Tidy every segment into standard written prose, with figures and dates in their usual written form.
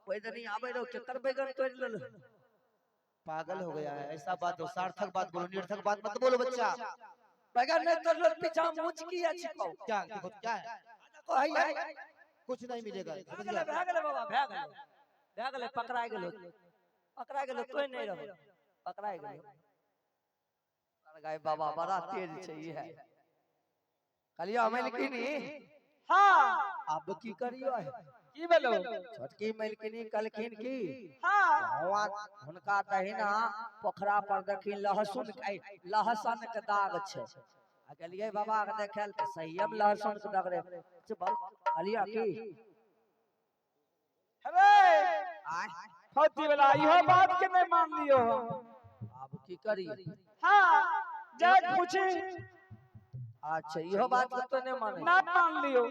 कोई तो नहीं आवे रो के कर बैगन तोड़ ले। पागल हो गया है, ऐसा बात हो, सार्थक बात बोलो, निरर्थक बात मत बोलो बच्चा। बैगन नहीं तोड़ लो पीछा मुझ की अच्छी पाओ। क्या देखो क्या है, को है कुछ नहीं मिलेगा। भागले बाबा भागले पकड़ा गेलो तो नहीं रहो पकड़ा गेलो। गाय बाबा बड़ा तेज छै ई है कलिया मलकिनी। हाँ अब की करियो है की बोलो छोटकी मलकिनी कलखिन की हाँ भगवान हुनका दहिना पोखरा पर देखी लहसुन के दाग छै। आ गेलिए बाबा के देखल त सहीम लहसुन के दाग रे कलिया की अरे आय फौती वाला इहो बात के नहीं मान लियो। अब की करी हाँ जब पूछी अच्छा इहो बात के तो नहीं माने ना मान लियो।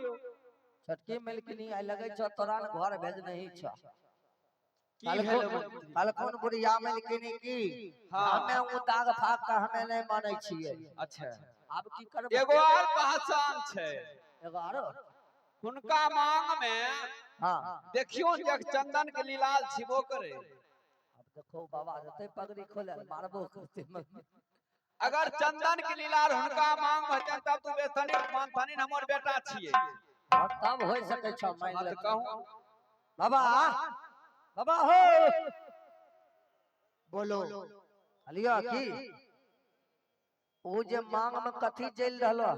छोटकी मलकिनी आई लगे छ तोरा न घर भेज नहीं छ। की भेलो कल कौन बुढ़िया मलकिनी की हमें उ दाग फाक के हमें नहीं माने छिए। अच्छा अब की करब एगो और पहचान छै एगो आरो हुनका मांग में हां देखियो देख चंदन के लीलाल छिबो करे। अब देखो बाबा जते पगड़ी खोले मारबो करते अगर चंदन के लीलाल हुनका मांग में हेतै तब तू बेतनी मानथनी हमर बेटा छिए तब होय सके छ मान ले कहूं बाबा बाबा हो बोलो अलिया की ओ जे मांग में कथी चल रहलो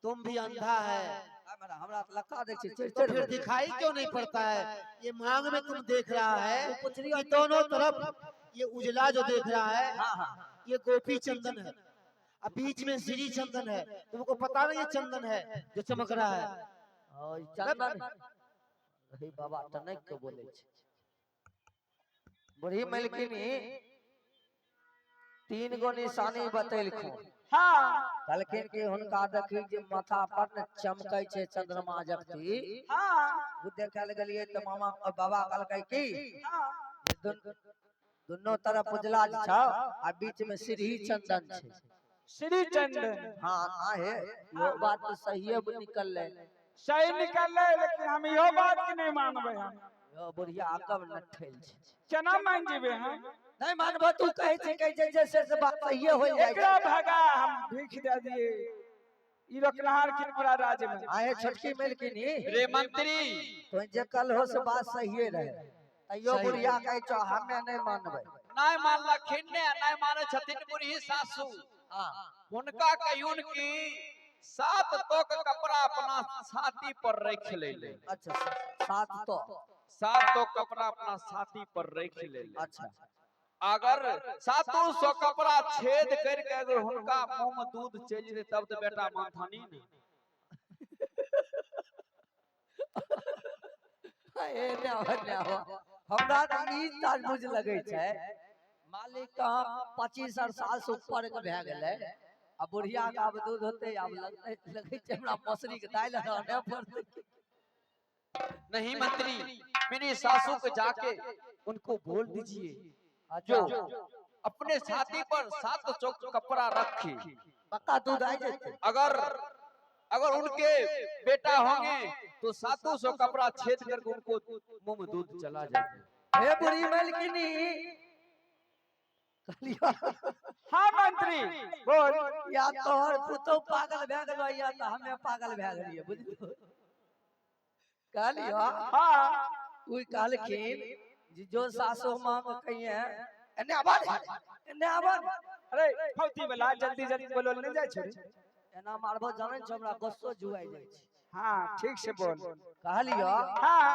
तुम भी अंधा है हमरा लक्का देख छी तो फिर दिखाई क्यों नहीं पड़ता है? ये मांग में तुम देख रहा है कि दोनों तरफ ये उजला जो देख रहा है ये गोपी चंदन है, अब बीच में श्री चंदन है। तुमको पता नहीं ये चंदन है जो चमक रहा है। और चंदन हे बाबा तनक के बोले छी बुढ़ी मलकिनी तीन गो निशानी बतेलखो। हाँ कहलखिन कि हुनका देखी जे माथा पर न चमकै छै चंद्रमा जखती हाँ वो देखे लगलिए त मामा और बाबा कहलकै की दोनों तरफ उजला छ आ बीच में श्री चंदन छै। श्री चंदन हां आहे यो बात तो सही है निकलले सही निकल लेकिन हम इहो बात के नहीं मानबे। हम यो बुढ़िया कब न ठेल छै केना मान जेबे हम नहीं मानबो तू कहे छै कि जैसे से बात सही हो जाए एकरा भगा हम भीख दे दिए ई रखनहार के पूरा राज्य में आए छोटकी मलकिनी रे मंत्री तो जे कल हो से बात सही रहे अयो बुढ़िया कहे छ हमें नहीं मानबे नहीं मानलखिन ने नहीं माने छथिन बुढ़ी सासू। हां हुनका कहियुन की 7 तोक कपड़ा अपना छाती पर रख ले ले। अच्छा सात तो 7 तो कपड़ा अपना छाती पर रख ले ले। अच्छा अगर 700 कपड़ा छेद करके अगर हुनका मुंह में दूध चल जे तब तो बेटा मानथानी ने। ए ने हमरा त ई ताज बुझ लगे छै मालिक का 25 साल से ऊपर के भ गेले आ बुढ़िया का अब दूध होते अब लगे छै हमरा मसरी के दाल रहने पड़ते। नहीं मंत्री मेरी सासू को जाके उनको बोल दीजिए जो अपने छाती पर 700 कपड़ा रखे पक्का दूध आ जाते। अगर उनके बेटा होंगे तो 700 कपड़ा छेद करके उनको मुंह में दूध चला जाएगा। हे बुढ़ी मलकिनी कलिया हाँ मंत्री बोल या तोहर पुतो पागल भ गेलो या त हमें पागल भ गेलिए बुझलियो कलिया हाँ कोई कहलखिन जो सासू मां के कहिए एने आवाज अरे फौती वाला जल्दी जल्दी बोलो नहीं जाय छोड़ी एना मारबो जाने छ हमरा गुस्सो जुआई जाय छै। हाँ ठीक से बोल कहलियो हाँ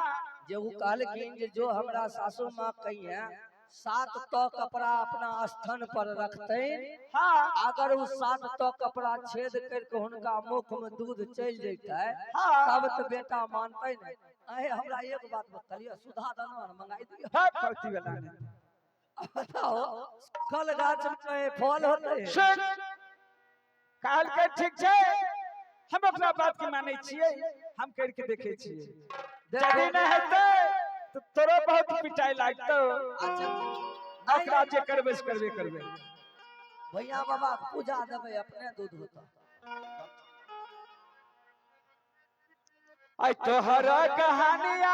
जे उ कहलखिन जे जो हमरा सासू मां कहिए 7 तो कपड़ा अपना स्थान पर रखते हाँ अगर उ 7 तो कपड़ा छेद करके हुनका मुख में दूध चल जैते हाँ तब तो बेटा मानते नहीं। अहे हमरा एक बात बतलियो सुधा दाना मंगाई दियो। हाँ फौती वाला ने बताओ कल गाछ में फल होते सुन काल के ठीक छे हम अपना बात के माने छिए हम करके देखे छिए यदि न हेते तो तोरो बहुत पिटाई लागतो। अच्छा जे करबे करबे भैया बाबा पूजा देबे अपने दूध होता। आई तोहरा कहानिया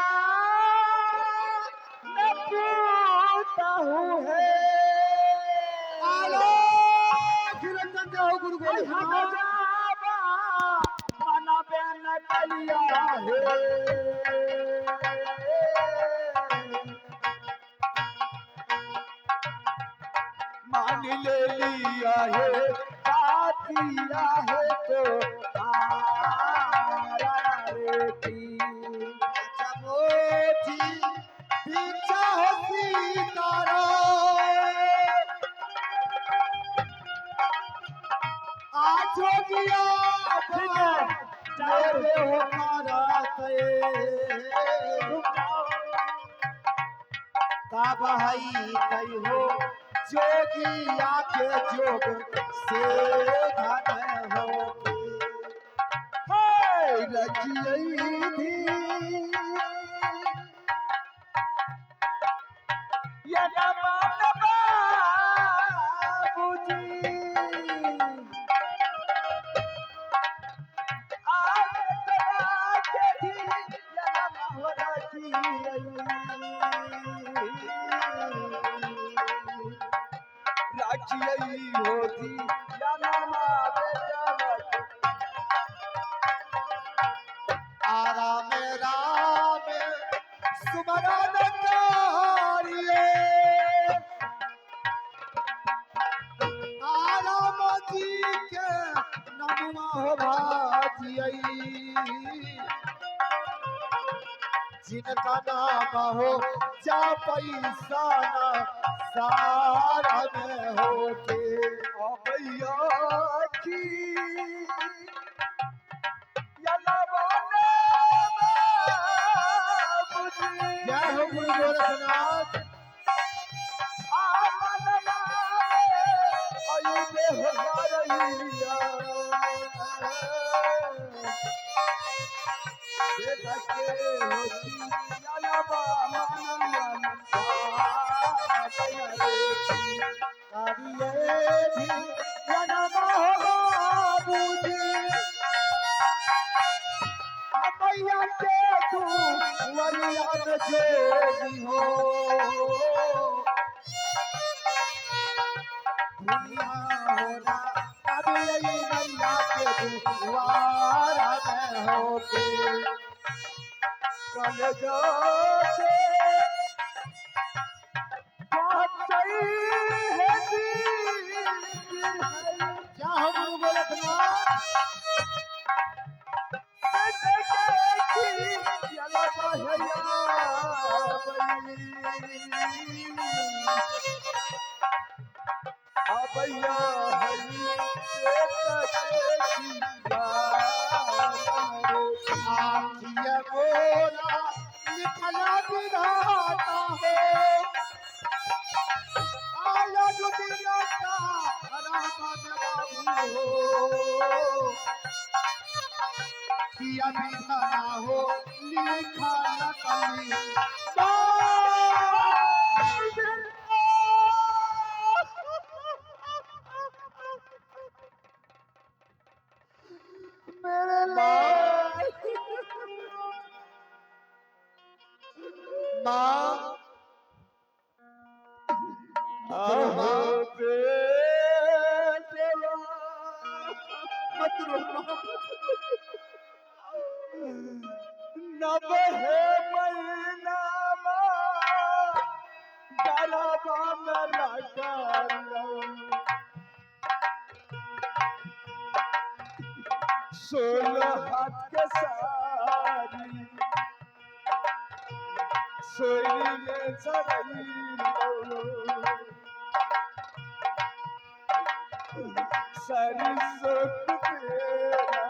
बोल हम सुना। जावा मना बेन कलिया है मान ले लिया है बात किया है तो आरा रे की मोती पीछा हो सीतारा आज हो गया ठीक है मेरे हो कराते का भाई कई हो जोगिया के जोग से घन हो रखियई थी ये जमान बाबूजी आज तक थी ये मोहरा की राखियई होती या नामा बेटा आराम राम सुमरन कारिये आराम जी के नमुआ हो भाजियई जिनका नाम हो जा पैसा ना सारा में होके अबैया की यला बने बाबूजी जय हो गुरु गोरखनाथ आमन मारे अयुबे हो रहिया देखा के होती यला मन मन कारिये भी जन्म हो बाबूजी अबैया के तू वरिया में जोगी हो दुनिया होना अभी यही मैया के दुआरा में होके कल जो से पहुंचई है क्या हो गुरु गोरखनाथ अबैया आखिया मोरा निकला विधाता हो आया जो दिया का राम बाबू हो किया विधाना हो लिखा नकली मेरे माँ मत रो माँ नब है महीना गरबा में लगा 16 हाथ के सारी सोई में चढ़ी सारी सोच तेरा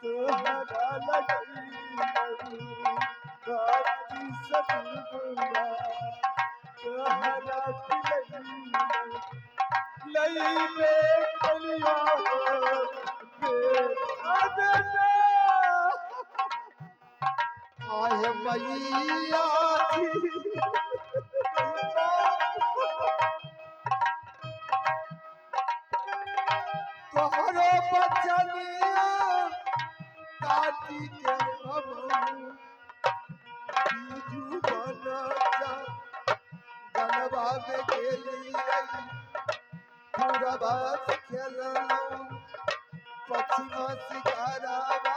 तोहरा लगी बाती सदुआ तोहरा लई में कलिया आय मैया तोहरो बचनिया काटी के बीजू बना जा गलबा में गेली पूरबा से खेललौं पश्चिमा शिकारावा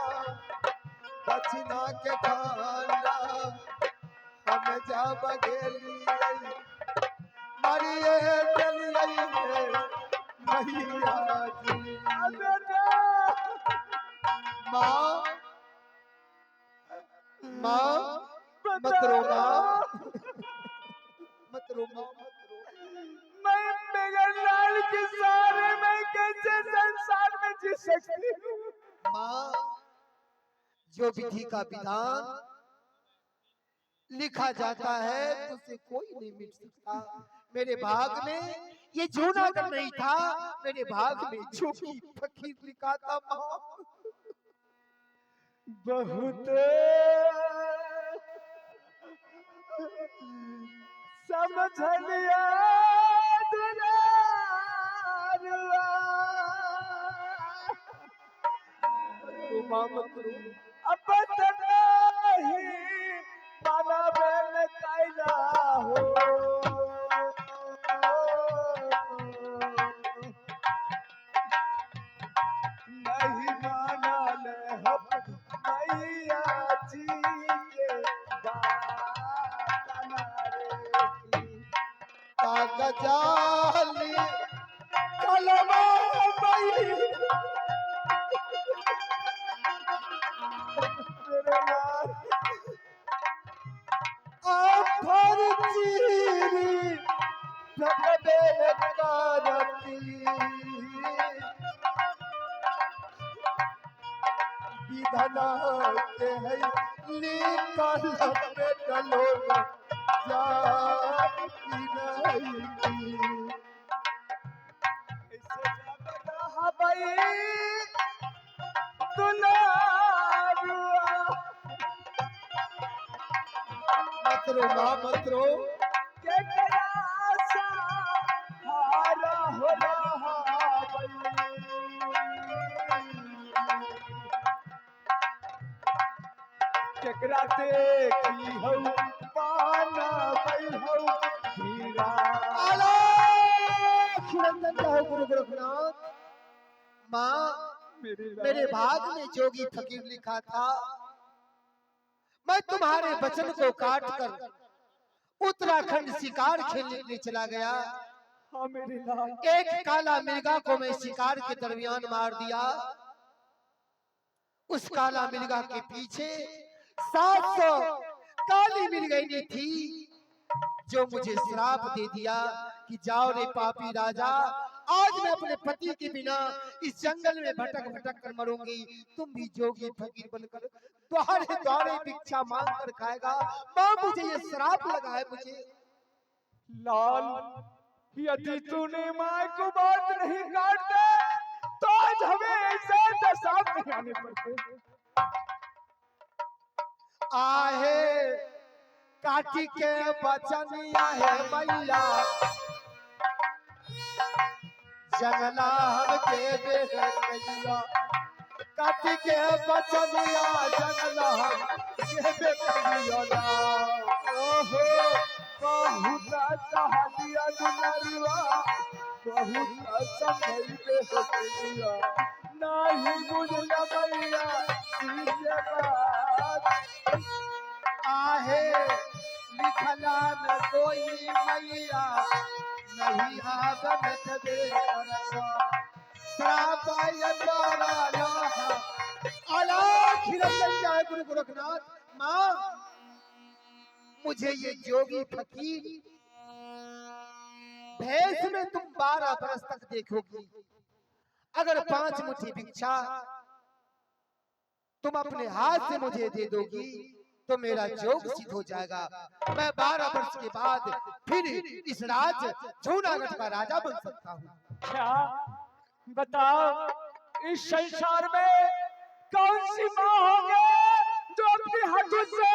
दक्षिणा के खाना हम जा बगेली मारिए चलिए मैया जी माँ माँ मत रो माँ मत रो माँ मैं मेरे लाल के सारे में कैसे संसार में जी सकती हूँ। माँ जो विधि का विधान लिखा जाता है उसे कोई नहीं मिट सकता। मेरे भाग में ये जूनागढ़ नहीं था, मेरे भाग में जोगी फकीर लिखा था माँ। बहुत समझ लिया दुलारुआ। माँ मत रो अब तो नहीं माना बन कैला हो। नहीं माना ले हम मैया जी के बात ना रे। कागजाली कलमा मई मेरे लाल आफर चीरी भगवे कारती विधना के है निकल पे डलो जाती नहीं ऐसे जागता हवाई दुलारुआ। मत रो माँ मत रो के आशा हारा हो रहा बई। केकरा देखी हो पाना बई हो हीरा। खिरंदन का गुरु गोरखनाथ माँ मेरे भाग में जोगी फकीर लिखा था। मैं तुम्हारे वचन को काट कर उत्तराखंड शिकार खेलने के लिए चला गया। हाँ मेरे लाल एक काला मिर्गा को मैं शिकार के दरमियान मार दिया। उस काला मिर्गा के पीछे 700 काली मिर्गैनी थी जो मुझे श्राप दे दिया कि जाओ रे पापी राजा, आज मैं अपने पति के बिना इस जंगल में भटक भटक कर मरूंगी। तुम भी जोगी फकीर बनकर द्वारे द्वारे भिक्षा मांग कर खाएगा। माँ मुझे ये श्राप लगा है मुझे। लाल यदि तूने माँ को बात नहीं काटते तो आज हमें ऐसे दशा में आने पड़ते। आहे काटी के बचनिया है मैया जंगला हमके बेकलिया काटी के बचनिया जंगला हमके बेकलिया। ओहो बहुत कहा दिया दुलारुआ, बहुत समझ दे होतिया। नहीं बुझला मैया ये बात। आहे लिखला न कोई मैया नहीं आगमत दे परसा श्रापाय द्वारा लाहा अलाख रंजन जय गुरु गोरखनाथ। माँ मुझे ये जोगी फकीर भेष में तुम 12 बरस तक देखोगी। अगर 5 मुट्ठी भिक्षा तुम अपने हाथ से मुझे दे दोगी तो मेरा जोग सिद्ध हो जाएगा। मैं 12 वर्ष के बाद फिर इस राज्य जूनागढ़ का राजा बन सकता हूँ। क्या बताओ इस संसार में कौन सी माँ होगी जो अपने हाथों से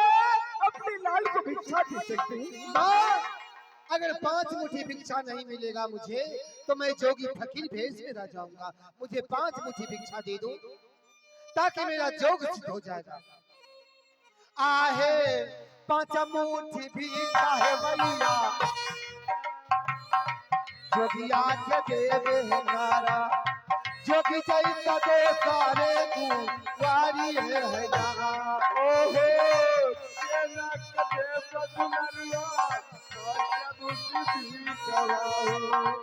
अपनी लाल को भिक्षा दे सकती है? माँ अगर 5 मुट्ठी भिक्षा नहीं मिलेगा मुझे तो मैं जोगी फकीर भेष में रह जाऊंगा। मुझे 5 मुट्ठी भिक्षा दे दो ताकि मेरा जोग सिद्ध हो जाएगा। आहे 5 मुट्ठी भिक्षा है मैया जोगिया के देवे नारा जोगी चैता दो सारे दुआरी है ना ओहो केला के देव दुलरिया सब बुद्धि कराओ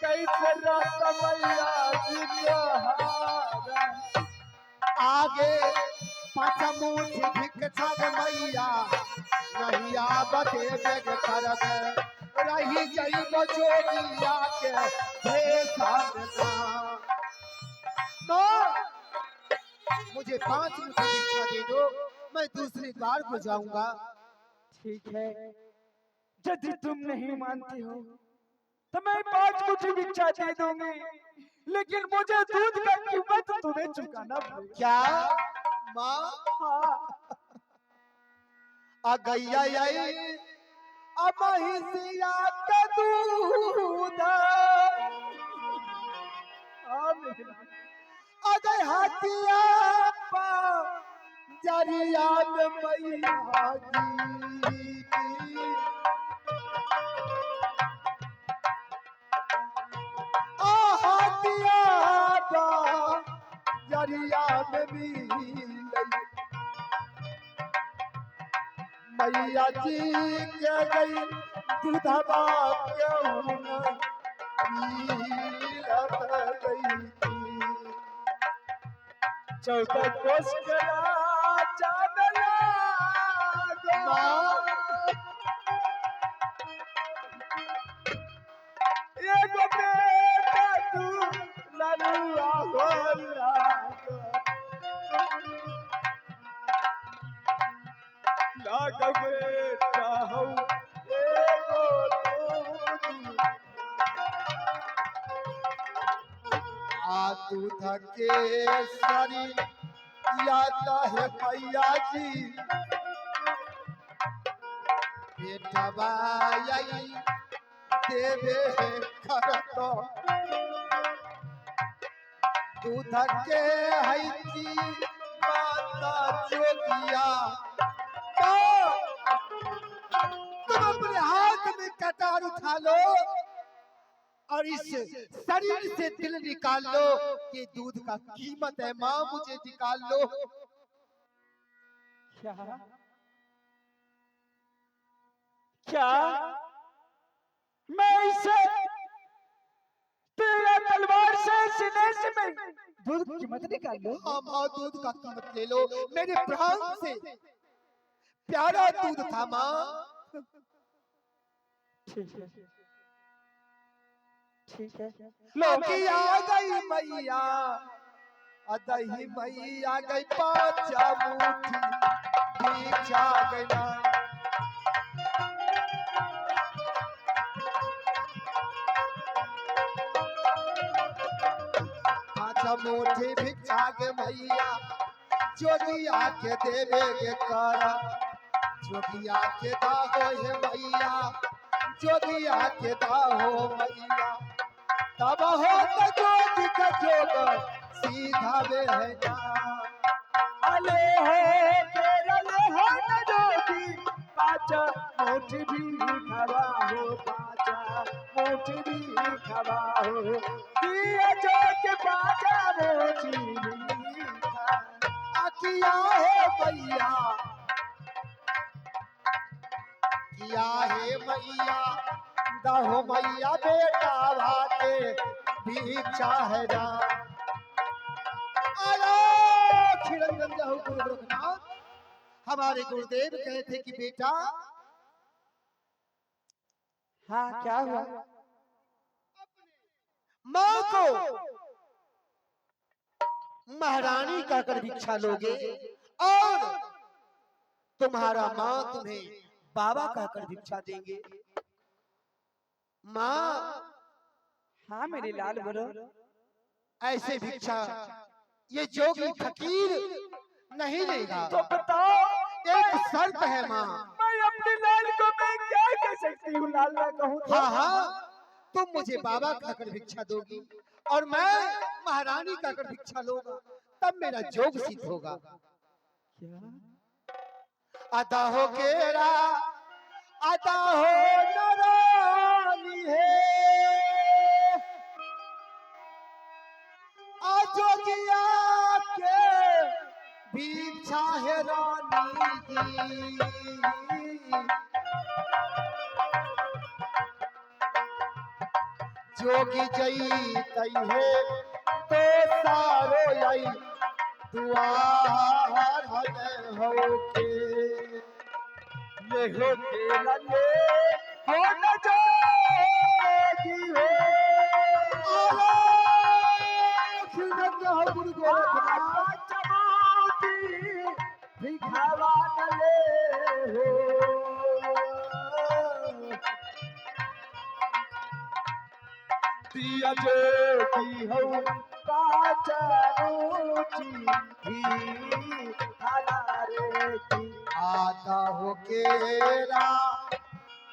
कैसे रात मैया जिहारा आगे पाँच मुट्ठी भिक छग मैया नहीं आवते बेग करब रही जइबो जोगिया के भेषना मुझे 5 मुट्ठी भिक्षा दे दो मैं दूसरी द्वार को जाऊंगा। ठीक है यदि तुम नहीं मानती हो तो मैं 5 मुट्ठी भिक्षा दे दूंगी लेकिन मुझे दूध का कीमत तुम्हें चुकाना पड़ेगा। क्या माँ आ गैया आई अब हिसिया का दूध अगर हाथिया पा जरिया में मैया जी हाथिया पा जरिया में मिल मैया जी के गई दूधवा क्यों न मिलत गई चौथा कोस करा चादला एगो बेटा तू लरुआ होला लाग बेटा हो एगो तू दूध के सरी याता है मैया जी बेटवा आई देवे खरतो दूध के हैती माता जोगिया तुम अपने हाथ में कटार उठा लो और इस शरीर से दिल निकाल लो। ये दूध का कीमत है माँ मुझे निकाल लो। क्या क्या मैं इसे तेरा तलवार से सीने से मैं दूध की कीमत निकाल लो। हाँ माँ दूध का कीमत ले लो मेरे प्राण से प्यारा दूध था माँ। ठीक है ठीक है लोकी आ गई मैया अदही मैया गई 5 मुट्ठी भिक्षा गई ना मुट्ठी भिक्षा के मैया जोगिया के देवे के कर जोगिया के दाहो है मैया जोगिया के दाहो मैया तब हो तो जोगी का जोग सीधा वे है ना अले हो केरले हो न जोगी 5 मुट्ठी भी खवा हो 5 मुट्ठी भी खवा हो दिया जो के 5 मुट्ठी भी किया है मैया किया है मैया दहो मैया बेटा भाते भिक्षा है ना खिरंजन जाहु गुरु गोरखनाथ हमारे गुरुदेव कहते कि बेटा हाँ क्या हुआ माँ को महारानी कहकर भिक्षा लोगे और तुम्हारा माँ तुम्हें बाबा कहकर भिक्षा देंगे। माँ हाँ मेरे लाल बोलो ऐसे भिक्षा ये जोगी फकीर नहीं लेगा। तो बताओ एक शर्त है माँ। मैं अपने लाल को मैं क्या कह सकती हूँ लाल ना कहूँ तो? हाँ हाँ तुम मुझे बाबा कहकर भिक्षा दोगी और मैं महारानी कहकर भिक्षा लूंगा तब मेरा जोग सिद्ध होगा। अदा हो केरा अदा हो नारानी है की जोगी जई तई है तो सारो आई दुआर हन हो के ये हो के लगे हो न जोगी हो गुरु गोरखनाथ चबूती भिखावा न ले हो दिया जोगी हो काचरूची भी हलारे की आता हो केरा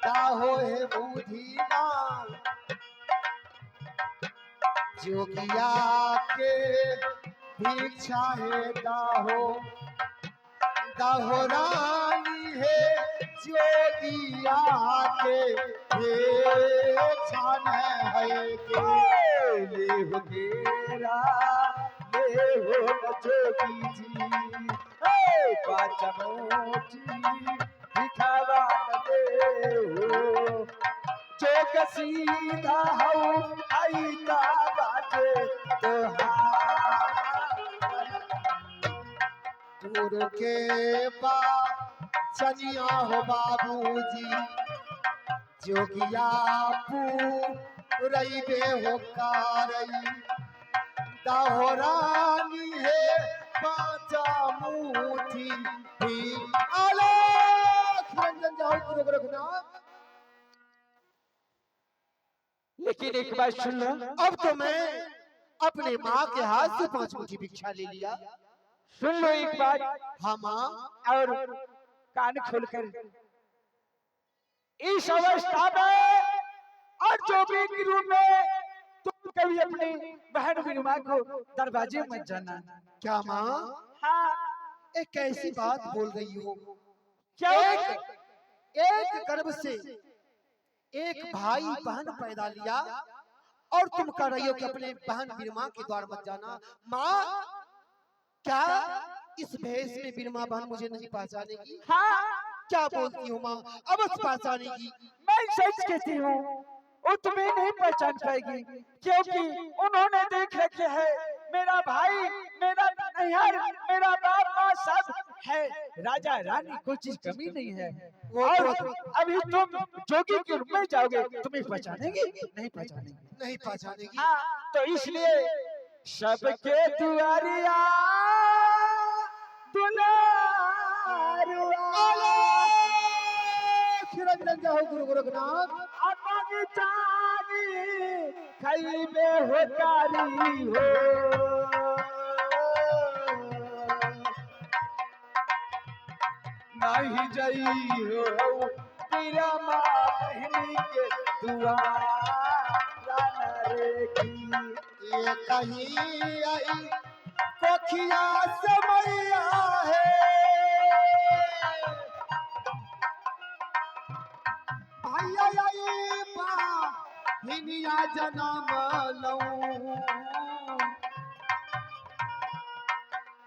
ता हो है बुधिमान जोगिया के भिक्षा है दाहो रानी है जोगिया के भिक्षा है के ले हो गेरा ले हो न जोगी जी पाचमोची दिखावा न दे हो जोग सीधा हो आईता बाटे दूर के बा चनिया हो बाबूजी जोगिया रही बे हो कारई दाहोरानी है पाचा मुठी भी आलोक रंजन जाओ गुरु गोरखनाथ। लेकिन एक बात सुन लो अब तो मैं अपने माँ के हाथ से 5 मुट्ठी भिक्षा ले लिया। सुन लो एक बात हाँ माँ और कान खोलकर इस अवस्था में और जो भी गिरू में तुम कभी अपनी बहन बिनुमा को दरवाजे मत जाना। क्या माँ हाँ एक ऐसी बात बोल रही हो क्या एक गर्भ से एक भाई बहन पैदा लिया और तुम कह रही हो कि अपने बहन बिरमा के द्वार मत जाना। माँ क्या इस भेष में बिरमा बहन मुझे नहीं पहचानेगी? हाँ क्या बोलती हो माँ? अवश्य पहचानेगी। मैं सच कहती हूँ वो तुम्हें नहीं पहचान पाएगी क्योंकि उन्होंने देख रखे है मेरा भाई मेरा नैहर मेरा बाप माँ सब है राजा रानी कोई चीज कमी नहीं है। और अभी तुम जोगी के रूप में जाओगे तुम्हें पहचानेंगे नहीं पहचानेंगे नहीं पहचानेगी। हाँ तो इसलिए सबके दुआरिया रंजन जाओ गुरु गोरखनाथ। अमन जानी खैबे हो कारी हो नहीं जई हो तेरा माँ बहनी के दुआरा रे की ये कहीं आई कोखिया समैया है भैया आई बा हिनिया जन्म लऊं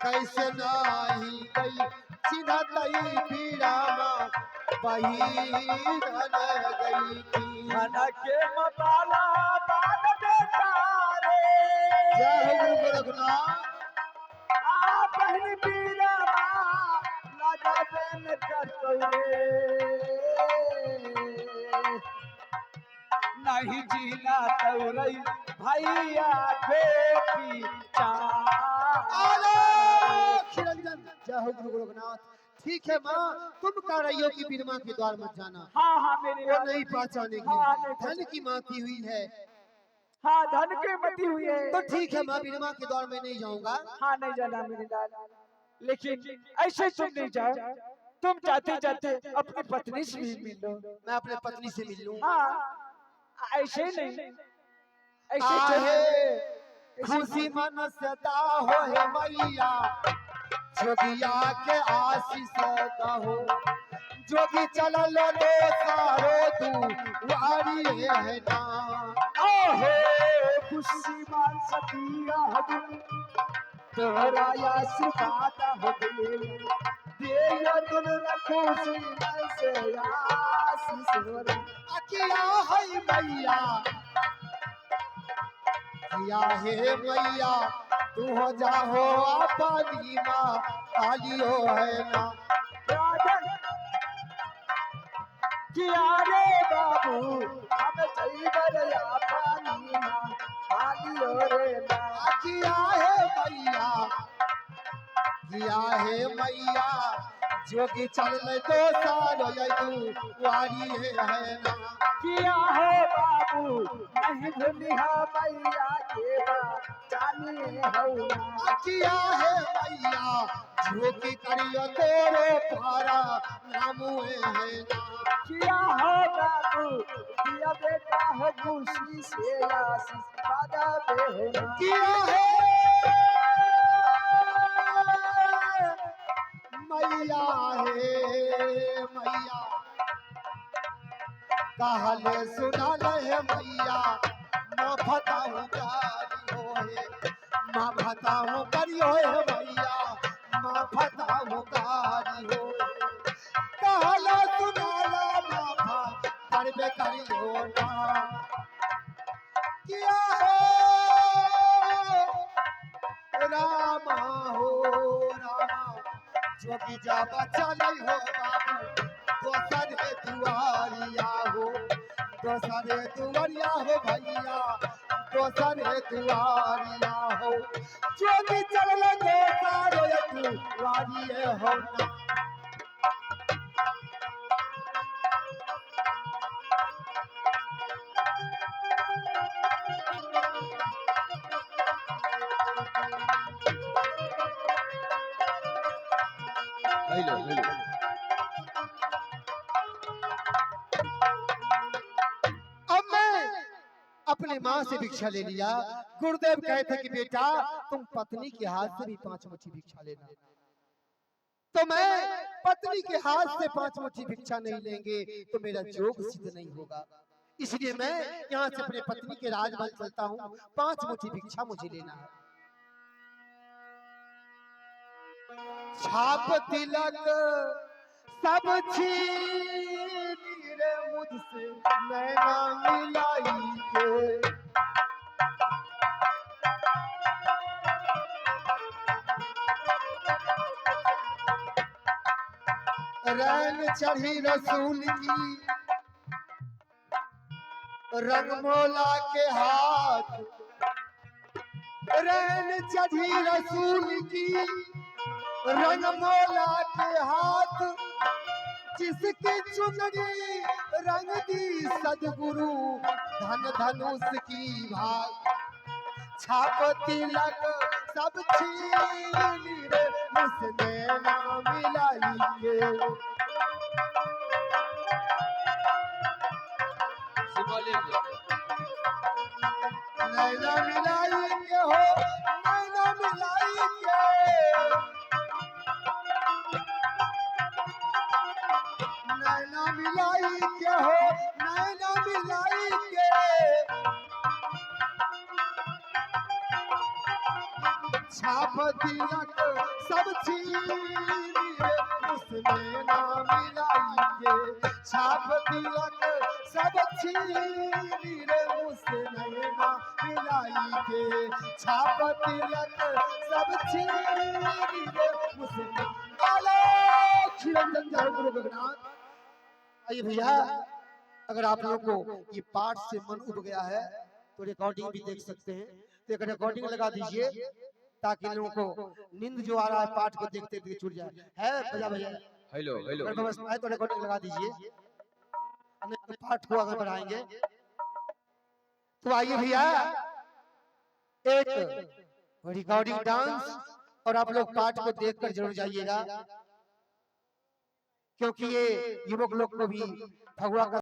कैसे नहीं गई सीधा तई पीड़ामा बही धन गई थी धन के मताला बाल बेटा रे जय हो गुरु गोरखनाथ। आ बहन पीरा राजा बेन कतौरे नहीं जीना तौरई भैया बेटी रंजन जय हो गुरु गोरखनाथ। ठीक है माँ तुम कह रही हो कि बिरमा के द्वार मत जाना। हाँ हाँ मेरी वो नहीं पहचानेगी। हाँ, नहीं धन की माती हुई है हाँ धन के मती हुई है तो ठीक है माँ बिरमा के द्वार में नहीं जाऊंगा। हाँ नहीं जाना मेरी लाल लेकिन ऐसे तुम नहीं जाओ तुम जाते जाते अपनी पत्नी से भी मिल लो। मैं अपने पत्नी से मिल लूं। हाँ ऐसे नहीं ऐसे आहे खुशी मन सदा हो है मैया जोगिया के आशीष हो जोगी चलल दो सारो तू वारी है ना ओहे खुशी मान सतिया हबी तोहरा आशीर्वाद हो दे ये दिल रखूं सीने से आशीष रे अकिया है मैया किया है मैया तू हो जाहो अपनी माँ कालियो है ना राजन किया रे बाबू हम चल या पानी मां आलियो रे ना किया है मैया जोगी चल तो सारो तू वारी है ना किया है बाबू नहीं भूलिया मैया के बा चाली हो ना किया है मैया जोगी करियो तोरो पारा नामू है ना किया हो बाबू दिया बेटा हो खुशी से आशीष दादा पे हो ना किया है मैया कहले सुना है मैया माँ बताऊँ गारी हो है माँ बताऊँ करियो है मैया माँ बताऊँ गारी हो कहले सुना माँ करबे करियो ना किया है रामा हो रामा जोगी जा बचा नहीं हो बाबू दोसर है दुआरिया हो दोसर है दुआरिया हो भैया दोसर है दुआरिया हो जोगी चल दोसर है दुआरिया हो ना हेलो हेलो अब मैं अपने माँ से भिक्षा ले लिया गुरुदेव कहते कि बेटा तुम पत्नी के हाथ से भी 5 मुट्ठी भिक्षा लेना तो मैं पत्नी के हाथ से 5 मुट्ठी भिक्षा नहीं लेंगे तो मेरा जोग सिद्ध नहीं होगा इसलिए मैं यहाँ से अपने पत्नी के राजमहल चलता हूँ 5 मुट्ठी भिक्षा मुझे लेना है छाप तिलक सब छीन रे मुझसे नैना मिलाई के रैन चढ़ी रसूल की रंगमोला के हाथ रैन चढ़ी रसूल की रंगमोला के हाथ जिसकी चुनरी रंग दी सदगुरु धन धनुष की भाग छाप तिलक सब छीन रे मुझसे ना मिलाई के नैना मिलाई के हो नैना मिलाई के नैना मिलाई के हो नैना मिलाई के छाप तिलक सब छीन रे उसने ना मिलाई के छाप तिलक सब छीन रे उसने ना मिलाई के छाप तिलक सब छीन रे उसने निरंजन जय गुरु गोरखनाथ। आइए भैया अगर आप लोगों को ये पाठ से मन उब गया है तो रिकॉर्डिंग भी देख सकते हैं तो एक रिकॉर्डिंग लगा दीजिए ताकि लोगों को नींद जो आ रहा है पाठ को देखते देखते छूट जाए है भैया भैया हेलो हेलो अगर व्यवस्था है तो रिकॉर्डिंग लगा दीजिए पाठ को आगे बढ़ाएंगे तो आइए भैया एक रिकॉर्डिंग डांस और आप लोग पाठ को देखकर जरूर जाइएगा क्योंकि ये युवक लोग को भी भगवा का